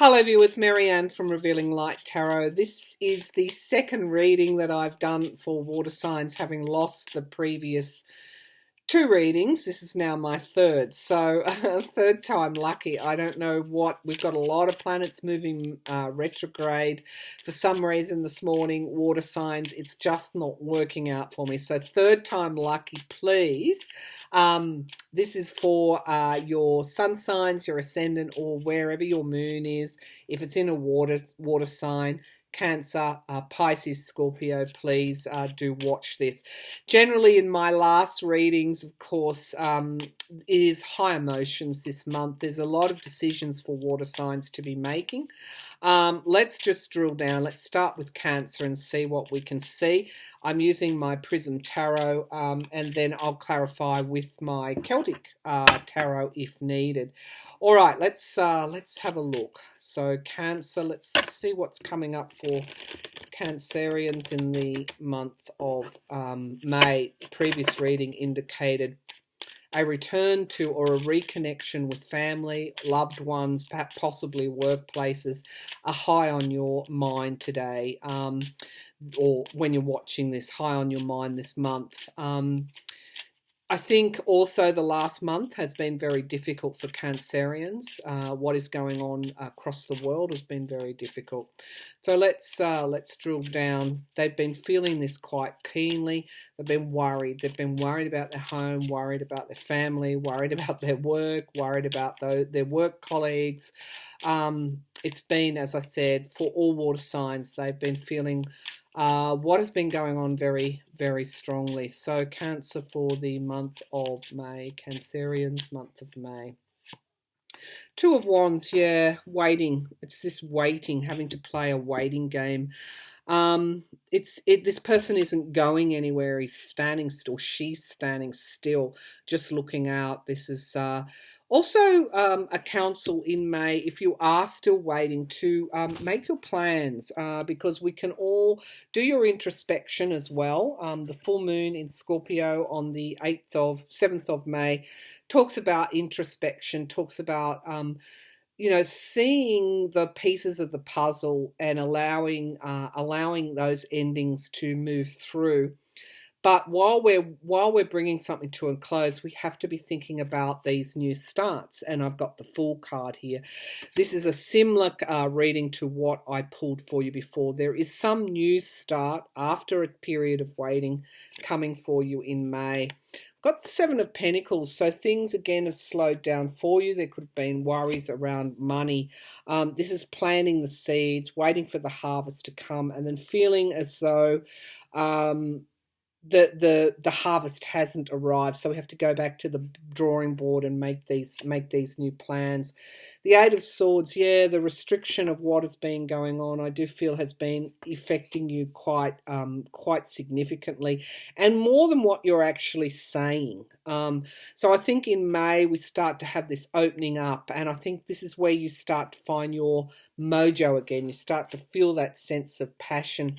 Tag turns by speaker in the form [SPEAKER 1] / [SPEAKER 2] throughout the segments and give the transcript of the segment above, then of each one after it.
[SPEAKER 1] Hello viewers, Marianne from Revealing Light Tarot. This is the second reading that I've done for water signs, having lost the previous two readings. This is now my third, so third time lucky. I don't know what, we've got a lot of planets moving retrograde. For some reason this morning, water signs, it's just not working out for me. So third time lucky, please. This is for your sun signs, your ascendant, or wherever your moon is. If it's in a water sign, Cancer, Pisces, Scorpio, please do watch this. Generally in my last readings, of course, it is high emotions this month. There's a lot of decisions for water signs to be making. Let's just drill down. Let's start with Cancer and see what we can see. I'm using my Prism Tarot and then I'll clarify with my Celtic Tarot if needed. All right, let's have a look. So Cancer, let's see what's coming up for Cancerians in the month of May. The previous reading indicated a return to or a reconnection with family, loved ones, perhaps possibly workplaces, are high on your mind today, or when you're watching this, high on your mind this month. I think also the last month has been very difficult for Cancerians. What is going on across the world has been very difficult. So let's drill down. They've been feeling this quite keenly. They've been worried. They've been worried about their home, worried about their family, worried about their work, worried about their work colleagues. It's been, as I said, for all water signs, they've been feeling what has been going on very, very strongly. So Cancer for the month of May, Cancerians, month of May. Two of Wands, yeah, waiting. It's this waiting, having to play a waiting game. This person isn't going anywhere. He's standing still. She's standing still, just looking out. This is also a counsel in May, if you are still waiting, to make your plans, because we can all do your introspection as well. The full moon in Scorpio on the 7th of May talks about introspection, talks about seeing the pieces of the puzzle and allowing those endings to move through. But while we're bringing something to a close, we have to be thinking about these new starts. And I've got the Fool card here. This is a similar reading to what I pulled for you before. There is some new start after a period of waiting coming for you in May. Got the Seven of Pentacles, so things again have slowed down for you. There could have been worries around money. This is planting the seeds, waiting for the harvest to come, and then feeling as though the harvest hasn't arrived, so we have to go back to the drawing board and make these new plans. The Eight of Swords, yeah, the restriction of what has been going on, I do feel has been affecting you quite significantly, and more than what you're actually saying. So I think in May we start to have this opening up, and I think this is where you start to find your mojo again. You start to feel that sense of passion.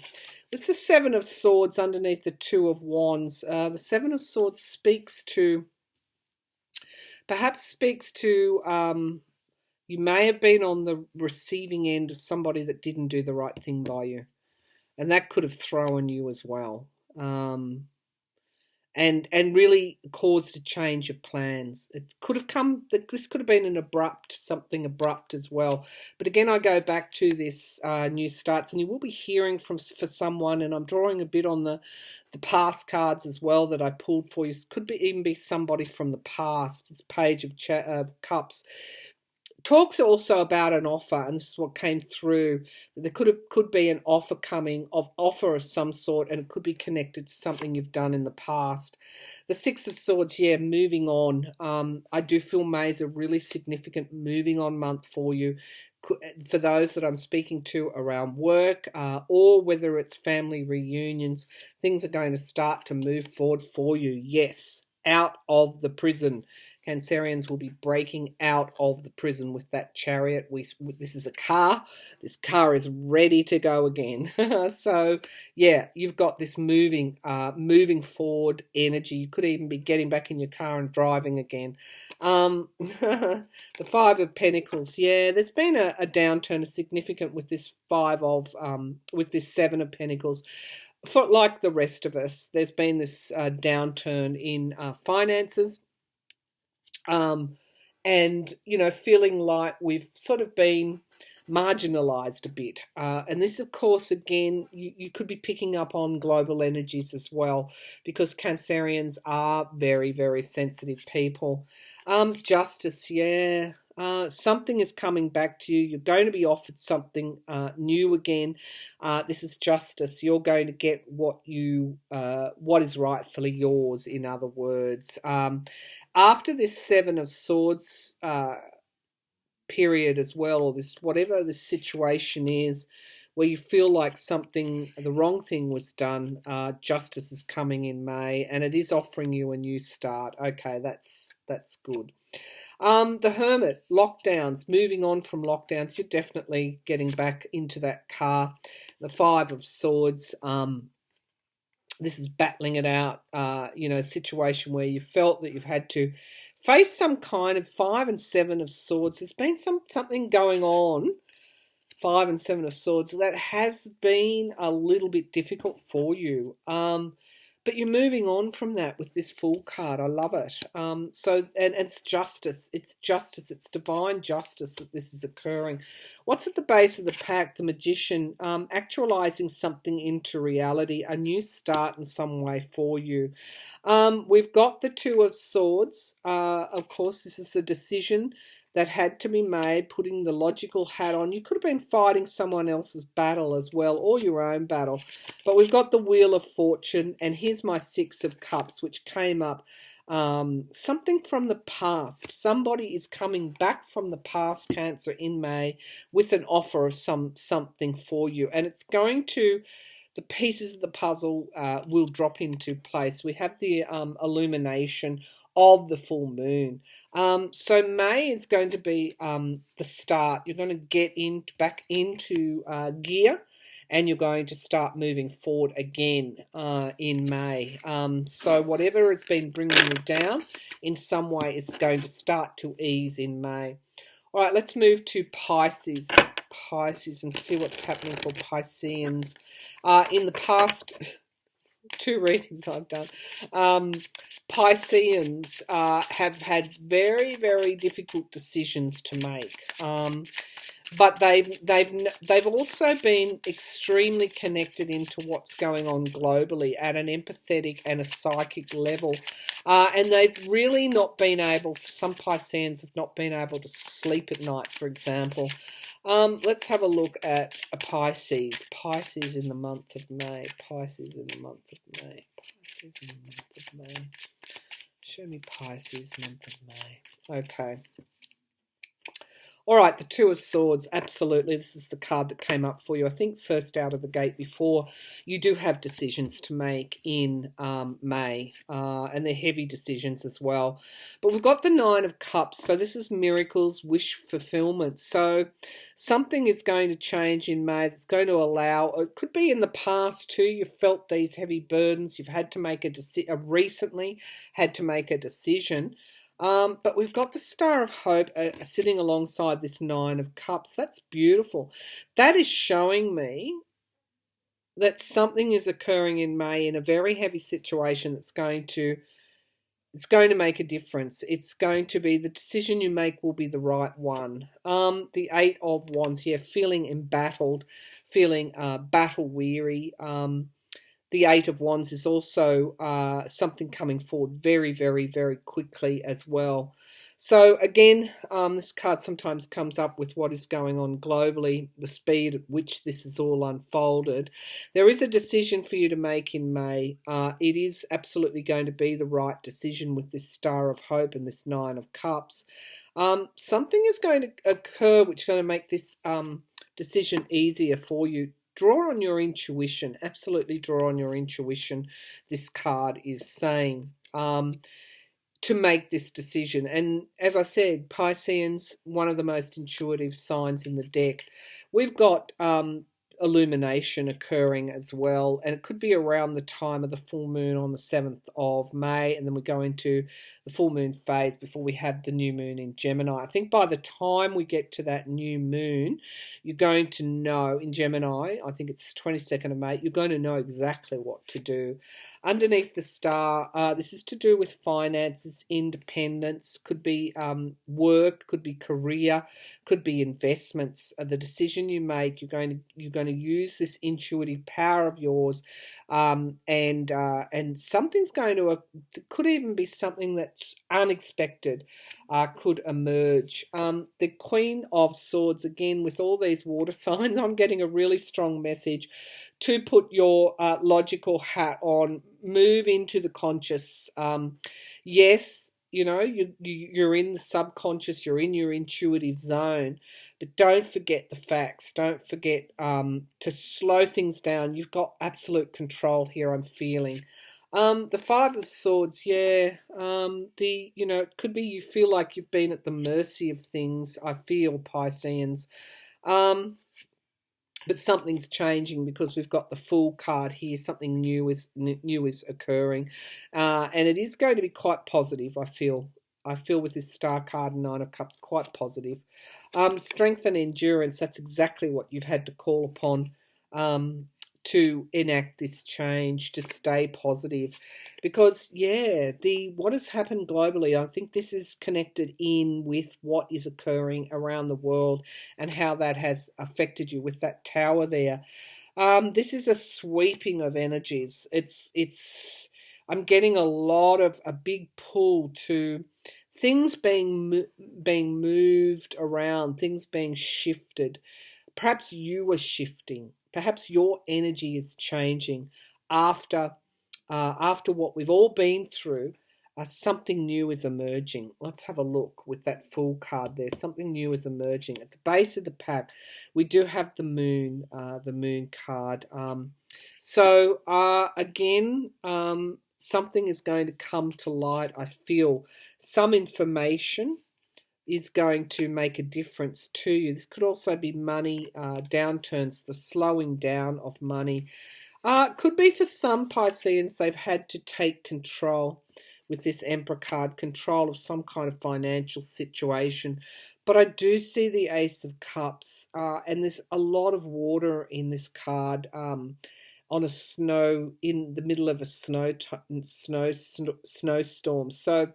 [SPEAKER 1] With the Seven of Swords underneath the Two of Wands, the Seven of Swords speaks to you may have been on the receiving end of somebody that didn't do the right thing by you, and that could have thrown you as well, and really caused a change of plans. It could have this could have been something abrupt as well. But again, I go back to this new starts, and you will be hearing for someone, and I'm drawing a bit on the past cards as well that I pulled for you. It could even be somebody from the past. It's Page of Cups. Talks also about an offer, and this is what came through. There could be an offer offer of some sort, and it could be connected to something you've done in the past. The Six of Swords, yeah, moving on. I do feel May's a really significant moving on month for you. For those that I'm speaking to around work, or whether it's family reunions, things are going to start to move forward for you. Yes, out of the prison. Cancerians will be breaking out of the prison with that Chariot. This is a car. This car is ready to go again. So, yeah, you've got this moving forward energy. You could even be getting back in your car and driving again. The Five of Pentacles. Yeah, there's been a downturn, a significant with this with this Seven of Pentacles. For like the rest of us, there's been this downturn in finances, and feeling like we've sort of been marginalized a bit. And this, of course, again, you could be picking up on global energies as well, because Cancerians are very, very sensitive people. Justice, yeah. Something is coming back to you. You're going to be offered something new again. This is justice. You're going to get what is rightfully yours, in other words. After this Seven of Swords period as well, or this whatever the situation is where you feel like the wrong thing was done, justice is coming in May, and it is offering you a new start. Okay, that's good. The Hermit, lockdowns, moving on from lockdowns, you're definitely getting back into that car. The Five of Swords, this is battling it out, a situation where you felt that you've had to face some kind of Five and Seven of Swords. There's been something going on, Five and Seven of Swords, that has been a little bit difficult for you. But you're moving on from that with this Fool card. I love it. And it's justice. It's justice. It's divine justice that this is occurring. What's at the base of the pack? The Magician, actualizing something into reality, a new start in some way for you. We've got the Two of Swords. Of course, this is a decision that had to be made, putting the logical hat on. You could have been fighting someone else's battle as well, or your own battle. But we've got the Wheel of Fortune, and here's my Six of Cups, which came up. Something from the past. Somebody is coming back from the past, Cancer, in May with an offer of something for you. And it's going to... the pieces of the puzzle will drop into place. We have the illumination of the full moon. So May is going to be the start. You're going to get back into gear, and you're going to start moving forward again in May. So whatever has been bringing you down in some way is going to start to ease in May. All right, let's move to Pisces. Pisces, and see what's happening for Pisceans. In the past... two readings I've done. Pisceans have had very, very difficult decisions to make, but they've also been extremely connected into what's going on globally at an empathetic and a psychic level, and they've really not been able. Some Pisceans have not been able to sleep at night, for example. Let's have a look at a Pisces. Pisces in the month of May. Pisces in the month of May. Pisces in the month of May. Show me Pisces month of May. Okay. All right, the Two of Swords, absolutely. This is the card that came up for you. I think first out of the gate before. You do have decisions to make in May, and they're heavy decisions as well. But we've got the Nine of Cups, so this is miracles, wish fulfillment. So something is going to change in May that's going to allow, it could be in the past too, you've felt these heavy burdens, you've had to make recently had to make a decision. But we've got the Star of Hope sitting alongside this Nine of Cups. That's beautiful. That is showing me that something is occurring in May in a very heavy situation that's going to make a difference. It's going to be, the decision you make will be the right one. The Eight of Wands here, feeling embattled, feeling battle weary. The Eight of Wands is also something coming forward very, very, very quickly as well. So again, this card sometimes comes up with what is going on globally, the speed at which this is all unfolded. There is a decision for you to make in May. It is absolutely going to be the right decision with this Star of Hope and this Nine of Cups. Something is going to occur which is going to make this decision easier for you. Draw on your intuition. Absolutely draw on your intuition, this card is saying. to make this decision. And as I said, Pisceans, one of the most intuitive signs in the deck. We've got illumination occurring as well, and it could be around the time of the full moon on the 7th of May, and then we go into the full moon phase before we have the new moon in Gemini. I think by the time we get to that new moon, you're going to know, in Gemini, I think it's 22nd of May, you're going to know exactly what to do. Underneath the star, this is to do with finances, independence, could be work, could be career, could be investments. The decision you make, you're going to use this intuitive power of yours, and something's going to could even be something that's unexpected, could emerge. The Queen of Swords, again, with all these water signs, I'm getting a really strong message to put your logical hat on, move into the conscious. Yes, you're in the subconscious, you're in your intuitive zone, but don't forget the facts. Don't forget to slow things down. You've got absolute control here, I'm feeling. The Five of Swords, yeah. It could be you feel like you've been at the mercy of things, I feel, Pisceans. But something's changing because we've got the Fool card here. Something new is occurring, and it is going to be quite positive. I feel with this Star card and Nine of Cups, quite positive. Strength and endurance. That's exactly what you've had to call upon to enact this change, to stay positive, because what has happened globally, I think this is connected in with what is occurring around the world and how that has affected you with that tower there. This is a sweeping of energies. I'm getting a big pull to things being moved around, things being shifted. Perhaps you are shifting. Perhaps your energy is changing after what we've all been through. Something new is emerging. Let's have a look with that Fool card there. Something new is emerging. At the base of the pack, we do have the Moon card. Again, something is going to come to light. I feel some information is going to make a difference to you. This could also be money downturns, the slowing down of money. Could be for some Pisceans, they've had to take control with this Emperor card, control of some kind of financial situation. But I do see the Ace of Cups, and there's a lot of water in this card on a in the middle of a snowstorm. So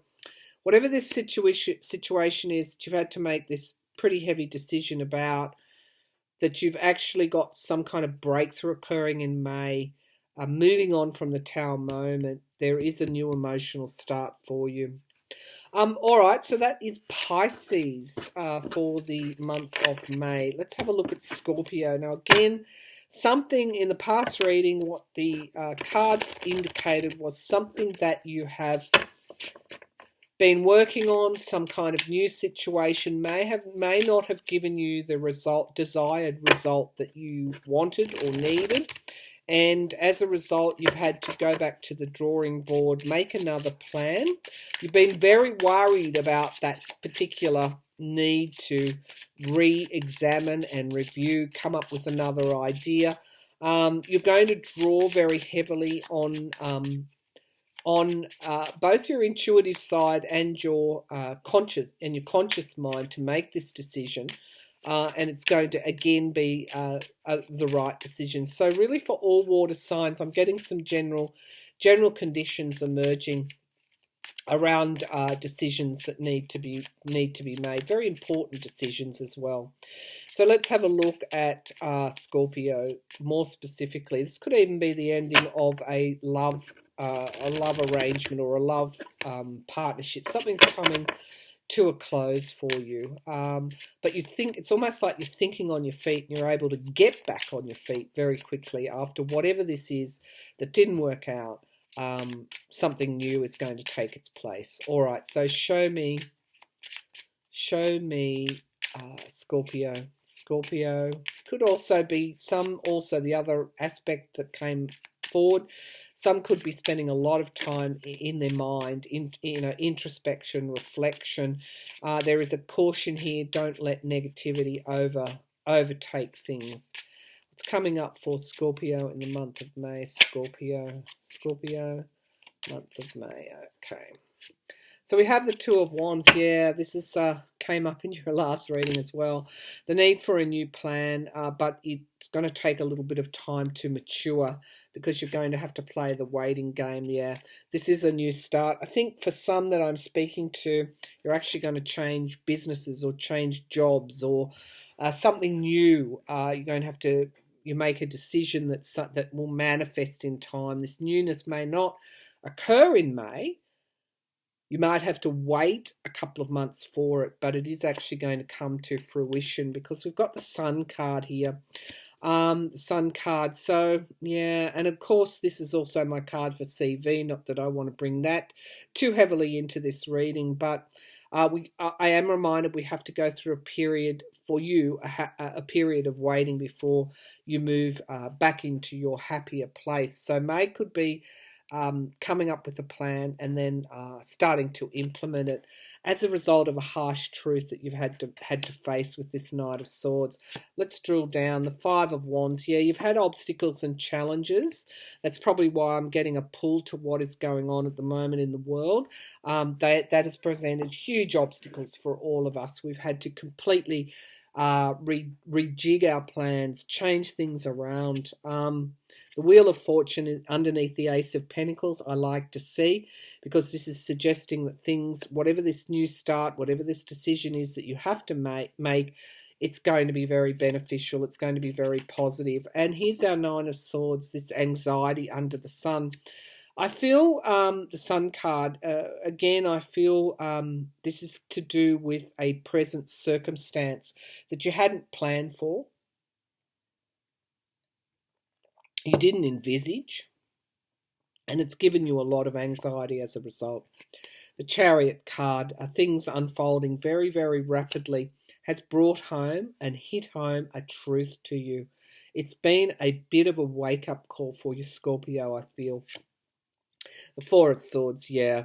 [SPEAKER 1] whatever this situation is, you've had to make this pretty heavy decision about, that you've actually got some kind of breakthrough occurring in May, moving on from the Tower moment. There is a new emotional start for you. All right, so that is Pisces for the month of May. Let's have a look at Scorpio. Now, again, something in the past reading, what the cards indicated was something that you have been working on, some kind of new situation, may not have given you the desired result that you wanted or needed, and as a result you've had to go back to the drawing board, make another plan. You've been very worried about that particular need to re-examine and review, come up with another idea. You're going to draw very heavily on both your intuitive side and your conscious mind to make this decision, and it's going to again be the right decision. So really, for all water signs, I'm getting some general conditions emerging around decisions that need to be made. Very important decisions as well. So let's have a look at Scorpio more specifically. This could even be the ending of a love arrangement or a love partnership. Something's coming to a close for you, but you think it's almost like you're thinking on your feet and you're able to get back on your feet very quickly after whatever this is that didn't work out. Something new is going to take its place. All right, so show me Scorpio. Scorpio could also be the other aspect that came forward. Some could be spending a lot of time in their mind, in introspection, reflection. There is a caution here: don't let negativity overtake things. What's coming up for Scorpio in the month of May? Scorpio, month of May. Okay. So we have the Two of Wands. Yeah, this is came up in your last reading as well. The need for a new plan, but it's going to take a little bit of time to mature because you're going to have to play the waiting game. Yeah, this is a new start. I think for some that I'm speaking to, you're actually going to change businesses or change jobs or something new. You're going to have to make a decision that will manifest in time. This newness may not occur in May. You might have to wait a couple of months for it, but it is actually going to come to fruition because we've got the Sun card here. Sun card. So, yeah, and of course, this is also my card for CV. Not that I want to bring that too heavily into this reading, but I am reminded we have to go through a period for you, a period of waiting before you move back into your happier place. So May could be coming up with a plan and then starting to implement it as a result of a harsh truth that you've had to face with this Knight of Swords. Let's drill down. The Five of Wands. Yeah, you've had obstacles and challenges. That's probably why I'm getting a pull to what is going on at the moment in the world. That has presented huge obstacles for all of us. We've had to completely rejig our plans, change things around. The Wheel of Fortune is underneath the Ace of Pentacles, I like to see, because this is suggesting that things, whatever this new start, whatever this decision is that you have to make, it's going to be very beneficial. It's going to be very positive. And here's our Nine of Swords, this anxiety under the sun. I feel the Sun card, again, I feel this is to do with a present circumstance that you hadn't planned for. You didn't envisage, and it's given you a lot of anxiety as a result. The Chariot card, things unfolding very, very rapidly, has brought home and hit home a truth to you. It's been a bit of a wake-up call for you, Scorpio, I feel. The Four of Swords, yeah.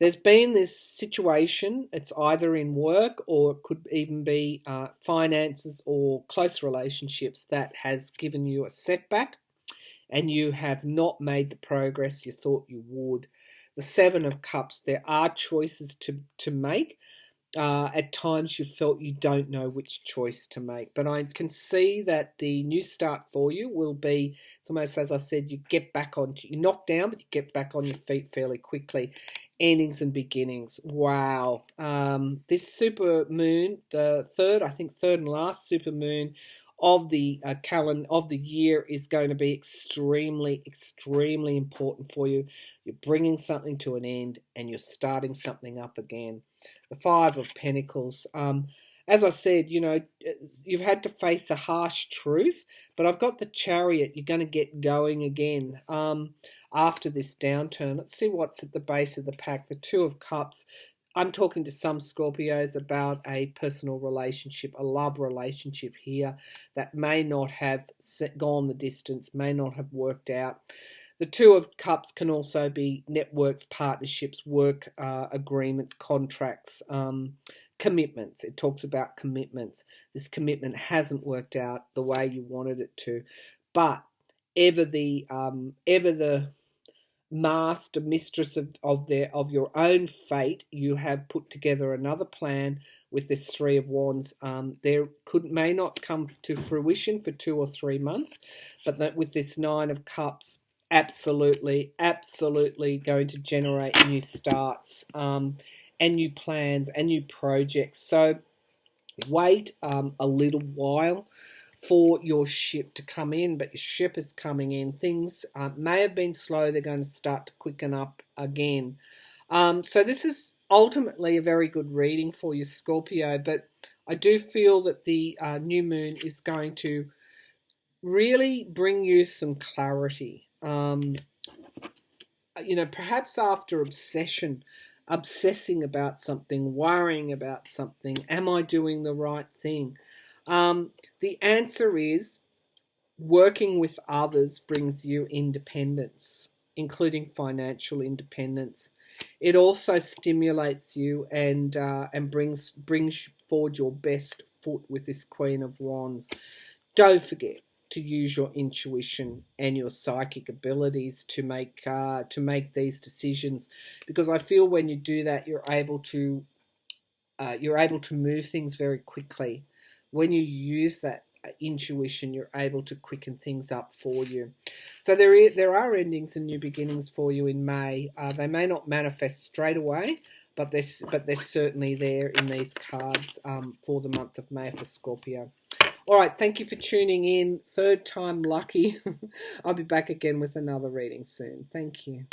[SPEAKER 1] There's been this situation, it's either in work or it could even be finances or close relationships that has given you a setback, and you have not made the progress you thought you would. The Seven of Cups, there are choices to make. At times you felt you don't know which choice to make. But I can see that the new start for you will be, it's almost as I said, you you're knocked down, but you get back on your feet fairly quickly. Endings and beginnings. Wow. This super moon, the third and last super moon of the calendar of the year, is going to be extremely, extremely important for you. You're bringing something to an end and you're starting something up again. The Five of Pentacles. As I said, you've had to face a harsh truth, but I've got the Chariot. You're going to get going again after this downturn. Let's see what's at the base of the pack. The Two of Cups. I'm talking to some Scorpios about a personal relationship, a love relationship here that may not have gone the distance, may not have worked out. The Two of Cups can also be networks, partnerships, work agreements, contracts, commitments. It talks about commitments. This commitment hasn't worked out the way you wanted it to, but ever the master, mistress of your own fate, you have put together another plan with this Three of Wands. May not come to fruition for 2 or 3 months, but that with this Nine of Cups, absolutely going to generate new starts and new plans and new projects. So wait a little while for your ship to come in, but your ship is coming in. Things may have been slow. They're going to start to quicken up again. So this is ultimately a very good reading for you, Scorpio, but I do feel that the new moon is going to really bring you some clarity. Perhaps after obsessing about something, worrying about something, am I doing the right thing? The answer is working with others brings you independence. including financial independence. It also stimulates you and brings forward your best foot with this Queen of Wands. Don't forget to use your intuition and your psychic abilities to make these decisions, because I feel when you do that, you're able to move things very quickly. When you use that intuition, you're able to quicken things up for you. So there are endings and new beginnings for you in May. They may not manifest straight away, but they're certainly there in these cards for the month of May for Scorpio. All right, thank you for tuning in. Third time lucky. I'll be back again with another reading soon. Thank you.